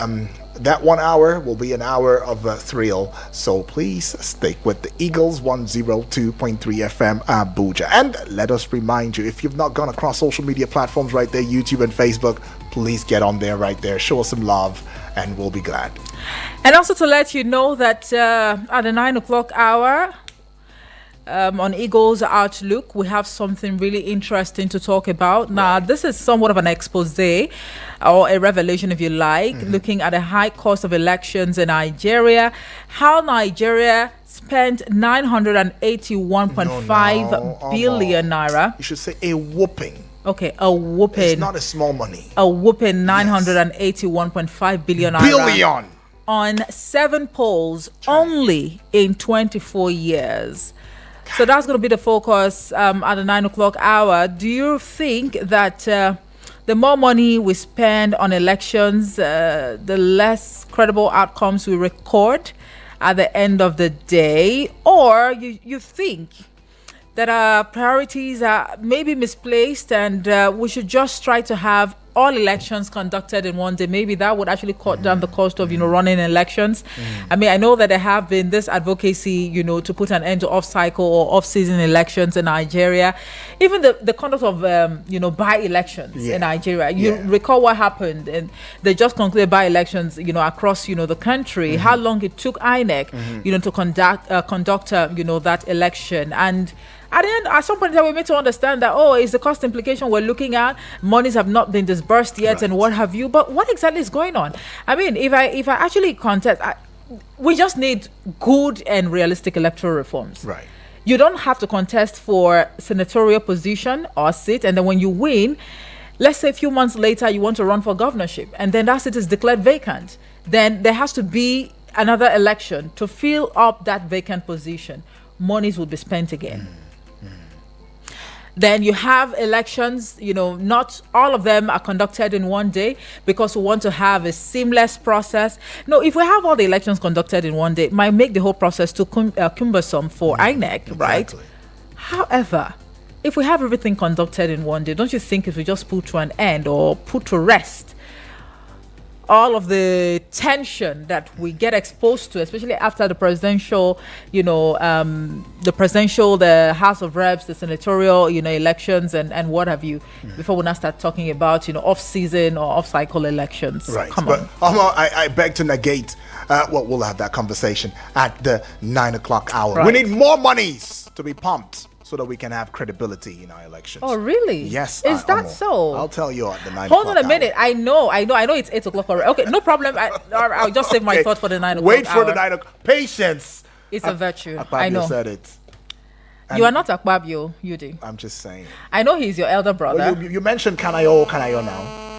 that 1 hour will be an hour of thrill. So please stick with the Eagles 102.3 FM Abuja. And let us remind you, if you've not gone across social media platforms right there, YouTube and Facebook, please get on there right there. Show us some love and we'll be glad. And also to let you know that at the 9 o'clock hour, on Eagles Outlook, we have something really interesting to talk about. Now, this is somewhat of an expose or a revelation, if you like, looking at the high cost of elections in Nigeria, how Nigeria spent 981.5 billion naira. You should say a whooping. Okay, a whooping. It's not a small money. A whooping 981.5 billion naira. On 7 polls only in 24 years. So that's going to be the focus at the 9 o'clock hour. Do you think that the more money we spend on elections, the less credible outcomes we record at the end of the day? Or you think that our priorities are maybe misplaced and we should just try to have all elections conducted in one day? Maybe that would actually cut down the cost of, running elections. I mean, I know that there have been this advocacy, to put an end to off-cycle or off-season elections in Nigeria. Even the conduct of, by-elections in Nigeria. You recall what happened, and they just concluded by-elections, across, the country. How long it took INEC, to conduct, that election. And at the end, at some point, we need to understand that, it's the cost implication we're looking at. Monies have not been disbursed yet, and what have you. But what exactly is going on? I mean, if I actually contest, we just need good and realistic electoral reforms. Right. You don't have to contest for senatorial position or seat, and then when you win, let's say a few months later, you want to run for governorship, and then that seat is declared vacant. Then there has to be another election to fill up that vacant position. Monies will be spent again. Then you have elections, not all of them are conducted in one day because we want to have a seamless process. No, if we have all the elections conducted in one day, it might make the whole process too cumbersome for INEC, right? However, if we have everything conducted in one day, don't you think if we just put to an end or put to rest all of the tension that we get exposed to, especially after the presidential, the House of Reps, the senatorial, elections and what have you, before we now start talking about, off-season or off-cycle elections. Right. Come but on. I beg to negate, we'll have that conversation at the 9 o'clock hour. Right. We need more monies to be pumped so that we can have credibility in our elections. Oh, really? Yes. Is that so? I'll tell you at the 9 Hold o'clock on a minute. I know it's 8 o'clock already. Okay, no problem. I'll just save my thought for the 9 o'clock Wait for hour. the 9 o'clock. Patience. It's a virtue. Akpabio I know. said it. You are not Akpabio, Yudi. I'm just saying. I know he's your elder brother. Well, you mentioned Kanayo now.